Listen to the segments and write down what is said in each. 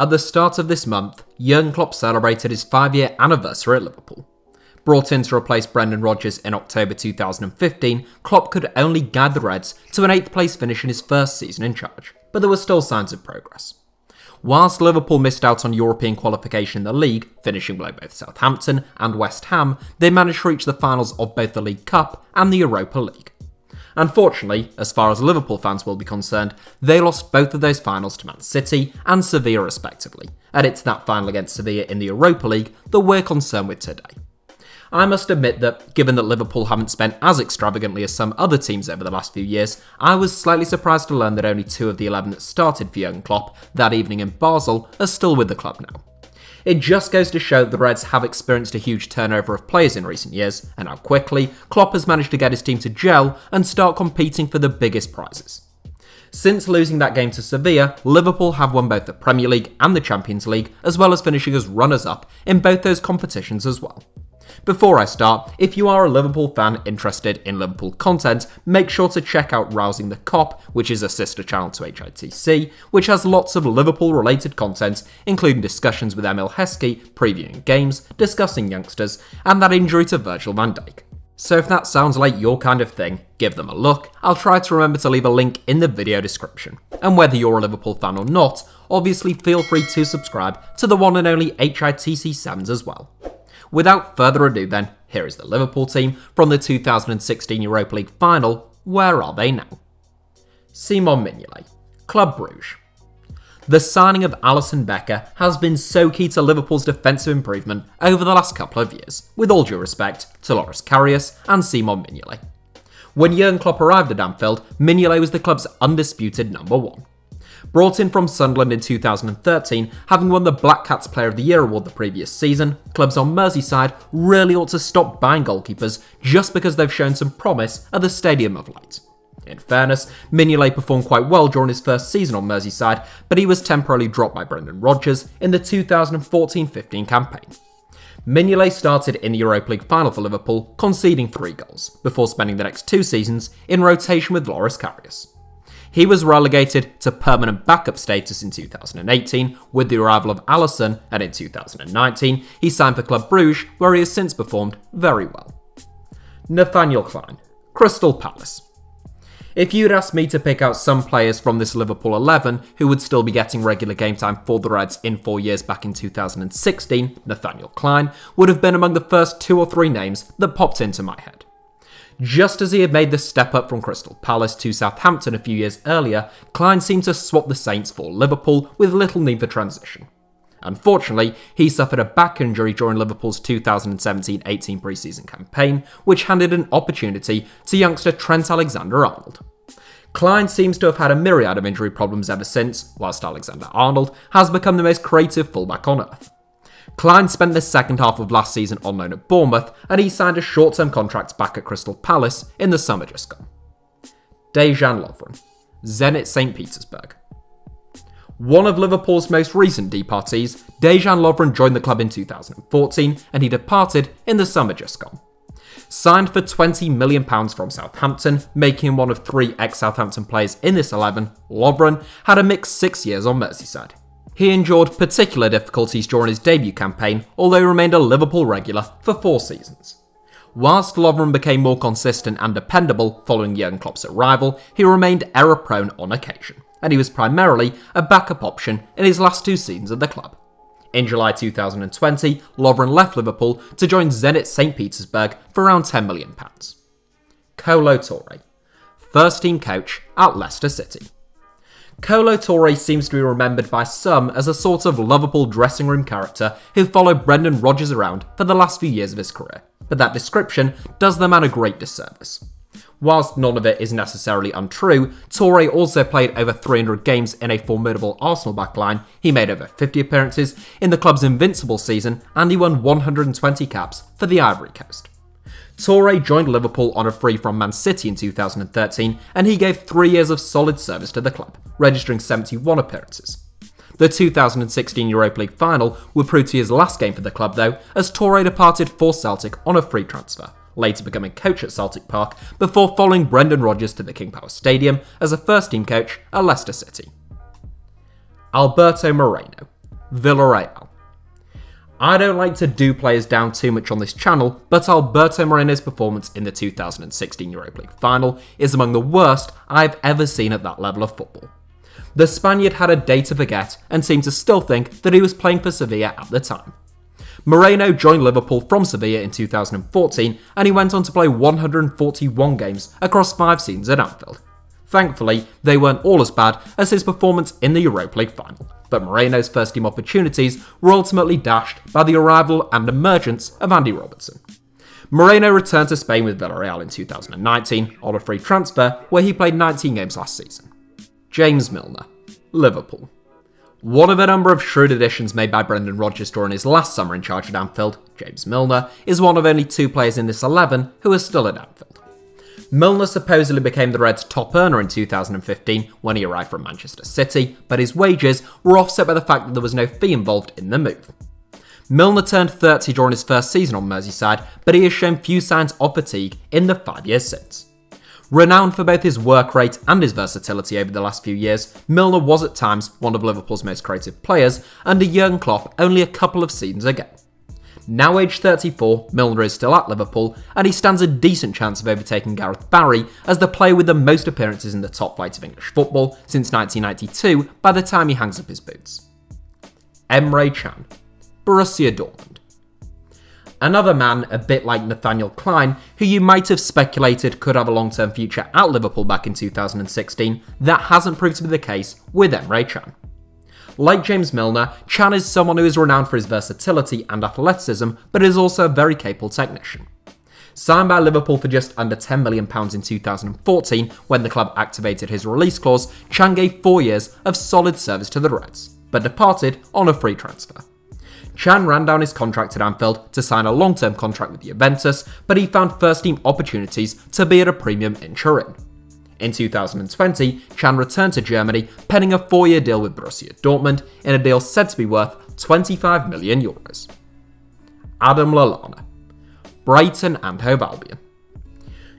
At the start of this month, Jurgen Klopp celebrated his 5-year anniversary at Liverpool. Brought in to replace Brendan Rodgers in October 2015, Klopp could only guide the Reds to an 8th place finish in his first season in charge, but there were still signs of progress. Whilst Liverpool missed out on European qualification in the league, finishing below both Southampton and West Ham, they managed to reach the finals of both the League Cup and the Europa League. Unfortunately, as far as Liverpool fans will be concerned, they lost both of those finals to Man City and Sevilla respectively, and it's that final against Sevilla in the Europa League that we're concerned with today. I must admit that, given that Liverpool haven't spent as extravagantly as some other teams over the last few years, I was slightly surprised to learn that only 2 of the 11 that started for Jurgen Klopp that evening in Basel are still with the club now. It just goes to show that the Reds have experienced a huge turnover of players in recent years, and how quickly Klopp has managed to get his team to gel and start competing for the biggest prizes. Since losing that game to Sevilla, Liverpool have won both the Premier League and the Champions League, as well as finishing as runners-up in both those competitions as well. Before I start, if you are a Liverpool fan interested in Liverpool content, make sure to check out Rousing the Cop, which is a sister channel to HITC, which has lots of Liverpool related content, including discussions with Emil Heskey, previewing games, discussing youngsters, and that injury to Virgil van Dijk. So if that sounds like your kind of thing, give them a look. I'll try to remember to leave a link in the video description. And whether you're a Liverpool fan or not, obviously feel free to subscribe to the one and only HITC Sevens as well. Without further ado then, here is the Liverpool team from the 2016 Europa League final. Where are they now? Simon Mignolet, Club Brugge. The signing of Alisson Becker has been so key to Liverpool's defensive improvement over the last couple of years, with all due respect to Loris Karius and Simon Mignolet. When Jurgen Klopp arrived at Anfield, Mignolet was the club's undisputed number 1. Brought in from Sunderland in 2013, having won the Black Cats Player of the Year award the previous season, clubs on Merseyside really ought to stop buying goalkeepers just because they've shown some promise at the stadium of late. In fairness, Mignolet performed quite well during his first season on Merseyside, but he was temporarily dropped by Brendan Rodgers in the 2014-15 campaign. Mignolet started in the Europa League final for Liverpool, conceding 3 goals, before spending the next 2 seasons in rotation with Loris Karius. He was relegated to permanent backup status in 2018 with the arrival of Alisson, and in 2019 he signed for Club Brugge, where he has since performed very well. Nathaniel Clyne, Crystal Palace. If you'd asked me to pick out some players from this Liverpool 11 who would still be getting regular game time for the Reds in 4 years back in 2016, Nathaniel Clyne would have been among the first 2 or 3 names that popped into my head. Just as he had made the step up from Crystal Palace to Southampton a few years earlier, Clyne seemed to swap the Saints for Liverpool with little need for transition. Unfortunately, he suffered a back injury during Liverpool's 2017-18 pre-season campaign, which handed an opportunity to youngster Trent Alexander-Arnold. Clyne seems to have had a myriad of injury problems ever since, whilst Alexander-Arnold has become the most creative fullback on earth. Clyne spent the second half of last season on loan at Bournemouth, and he signed a short-term contract back at Crystal Palace in the summer just gone. Dejan Lovren, Zenit St. Petersburg. One of Liverpool's most recent departees, Dejan Lovren joined the club in 2014, and he departed in the summer just gone. Signed for £20 million from Southampton, making him one of 3 ex-Southampton players in this 11, Lovren had a mixed 6 years on Merseyside. He endured particular difficulties during his debut campaign, although he remained a Liverpool regular for 4 seasons. Whilst Lovren became more consistent and dependable following Jurgen Klopp's arrival, he remained error-prone on occasion, and he was primarily a backup option in his last 2 seasons at the club. In July 2020, Lovren left Liverpool to join Zenit St. Petersburg for around £10 million. KOLO TOURE, first team coach at Leicester City. KOLO TOURE seems to be remembered by some as a sort of Liverpool dressing room character who followed Brendan Rodgers around for the last few years of his career, but that description does the man a great disservice. Whilst none of it is necessarily untrue, Toure also played over 300 games in a formidable Arsenal backline, he made over 50 appearances in the club's invincible season, and he won 120 caps for the Ivory Coast. Toure joined Liverpool on a free from Man City in 2013, and he gave 3 years of solid service to the club, registering 71 appearances. The 2016 Europa League final would prove to be his last game for the club though, as Toure departed for Celtic on a free transfer, later becoming coach at Celtic Park before following Brendan Rodgers to the King Power Stadium as a first-team coach at Leicester City. Alberto Moreno, Villarreal. I don't like to do players down too much on this channel, but Alberto Moreno's performance in the 2016 Europa League final is among the worst I've ever seen at that level of football. The Spaniard had a day to forget and seemed to still think that he was playing for Sevilla at the time. Moreno joined Liverpool from Sevilla in 2014 and he went on to play 141 games across 5 seasons at Anfield. Thankfully, they weren't all as bad as his performance in the Europa League final, but Moreno's first team opportunities were ultimately dashed by the arrival and emergence of Andy Robertson. Moreno returned to Spain with Villarreal in 2019 on a free transfer where he played 19 games last season. James Milner, Liverpool. One of a number of shrewd additions made by Brendan Rodgers during his last summer in charge at Anfield, James Milner is one of only 2 players in this 11 who are still at Anfield. Milner supposedly became the Reds' top earner in 2015 when he arrived from Manchester City, but his wages were offset by the fact that there was no fee involved in the move. Milner turned 30 during his first season on Merseyside, but he has shown few signs of fatigue in the 5 years since. Renowned for both his work rate and his versatility over the last few years, Milner was at times one of Liverpool's most creative players under Jurgen Klopp only a couple of seasons ago. Now aged 34, Milner is still at Liverpool and he stands a decent chance of overtaking Gareth Barry as the player with the most appearances in the top flight of English football since 1992 by the time he hangs up his boots. Emre Can, Borussia Dortmund. Another man a bit like NATHANIEL CLYNE, who you might have speculated could have a long-term future at Liverpool back in 2016, that hasn't proved to be the case with Emre Can. Like James Milner, Can is someone who is renowned for his versatility and athleticism, but is also a very capable technician. Signed by Liverpool for just under £10 million in 2014, when the club activated his release clause, Can gave 4 years of solid service to the Reds, but departed on a free transfer. Can ran down his contract at Anfield to sign a long-term contract with Juventus, but he found first-team opportunities to be at a premium in Turin. In 2020, Can returned to Germany, penning a 4-year deal with Borussia Dortmund in a deal said to be worth €25 million. Adam Lallana, Brighton and Hove Albion.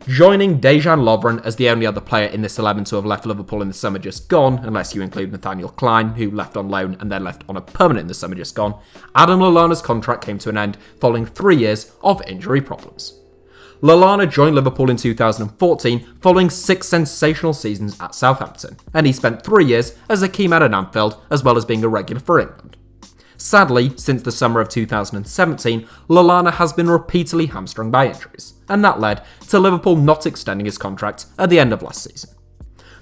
Joining Dejan Lovren as the only other player in this 11 to have left Liverpool in the summer just gone, unless you include NATHANIEL CLYNE, who left on loan and then left on a permanent in the summer just gone, Adam Lallana's contract came to an end following 3 years of injury problems. Lallana joined Liverpool in 2014 following 6 sensational seasons at Southampton, and he spent 3 years as a key man at Anfield as well as being a regular for England. Sadly, since the summer of 2017, Lallana has been repeatedly hamstrung by injuries, and that led to Liverpool not extending his contract at the end of last season.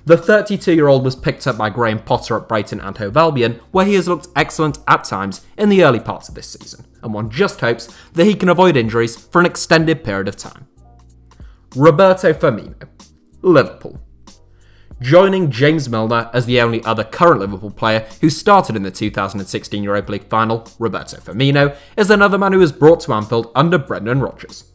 The 32-year-old was picked up by Graham Potter at Brighton and Hove Albion, where he has looked excellent at times in the early parts of this season, and one just hopes that he can avoid injuries for an extended period of time. Roberto Firmino, Liverpool. Joining James Milner as the only other current Liverpool player who started in the 2016 Europa League final, Roberto Firmino is another man who was brought to Anfield under Brendan Rodgers.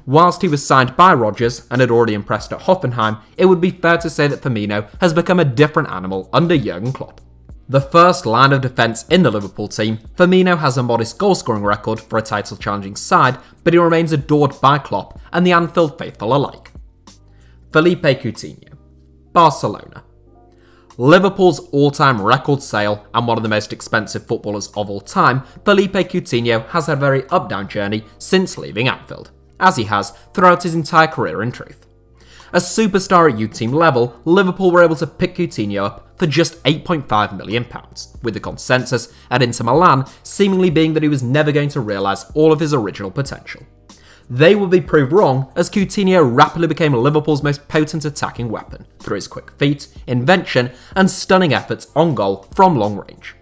Whilst he was signed by Rodgers and had already impressed at Hoffenheim, it would be fair to say that Firmino has become a different animal under Jurgen Klopp. The first line of defence in the Liverpool team, Firmino has a modest goal-scoring record for a title-challenging side, but he remains adored by Klopp and the Anfield faithful alike. Philippe Coutinho, Barcelona. Liverpool's all-time record sale and one of the most expensive footballers of all time, Philippe Coutinho has had a very up-down journey since leaving Anfield, as he has throughout his entire career in truth. A superstar at youth team level, Liverpool were able to pick Coutinho up for just £8.5 million, with the consensus at Inter Milan seemingly being that he was never going to realise all of his original potential. They would be proved wrong as Coutinho rapidly became Liverpool's most potent attacking weapon through his quick feet, invention and stunning efforts on goal from long range.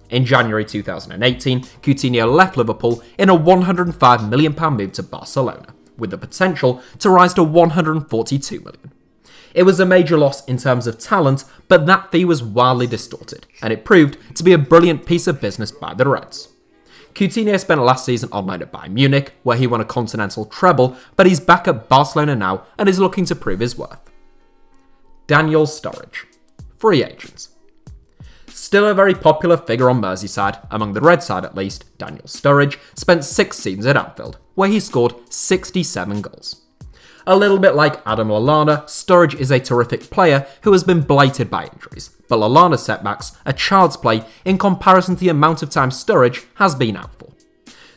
In January 2018, Coutinho left Liverpool in a £105 million move to Barcelona, with the potential to rise to £142 million. It was a major loss in terms of talent, but that fee was wildly distorted, and it proved to be a brilliant piece of business by the Reds. Coutinho spent last season on loan at Bayern Munich, where he won a continental treble, but he's back at Barcelona now and is looking to prove his worth. Daniel Sturridge, free agent. Still a very popular figure on Merseyside, among the Red side at least, Daniel Sturridge spent 6 seasons at Anfield, where he scored 67 goals. A little bit like Adam Lallana, Sturridge is a terrific player who has been blighted by injuries, but Lallana's setbacks are child's play in comparison to the amount of time Sturridge has been out for.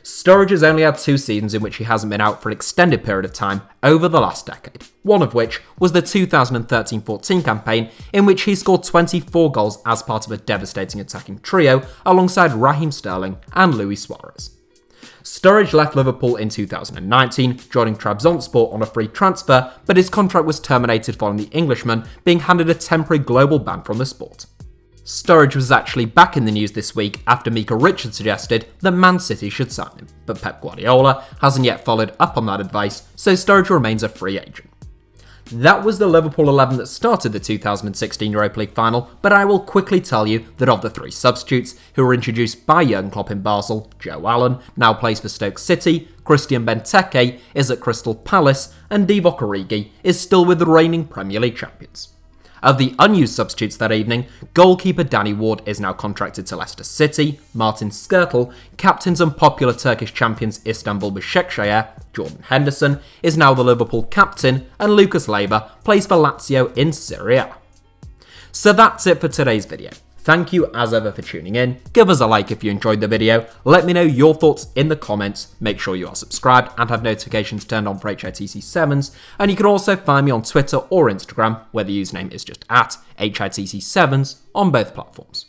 Sturridge has only had 2 seasons in which he hasn't been out for an extended period of time over the last decade, one of which was the 2013-14 campaign in which he scored 24 goals as part of a devastating attacking trio alongside Raheem Sterling and Luis Suarez. Sturridge left Liverpool in 2019, joining Trabzonspor on a free transfer, but his contract was terminated following the Englishman being handed a temporary global ban from the sport. Sturridge was actually back in the news this week after Mika Richards suggested that Man City should sign him, but Pep Guardiola hasn't yet followed up on that advice, so Sturridge remains a free agent. That was the Liverpool 11 that started the 2016 Europa League final, but I will quickly tell you that of the 3 substitutes who were introduced by Jurgen Klopp in Basel, Joe Allen now plays for Stoke City, Christian Benteke is at Crystal Palace, and Divock Origi is still with the reigning Premier League champions. Of the unused substitutes that evening, goalkeeper Danny Ward is now contracted to Leicester City, Martin Skrtel, captains and popular Turkish champions Istanbul Başakşehir, Jordan Henderson is now the Liverpool captain, and Lucas Leiva plays for Lazio in Serie A. So that's it for today's video. Thank you as ever for tuning in, give us a like if you enjoyed the video, let me know your thoughts in the comments, make sure you are subscribed and have notifications turned on for HITC Sevens, and you can also find me on Twitter or Instagram where the username is just at HITC Sevens on both platforms.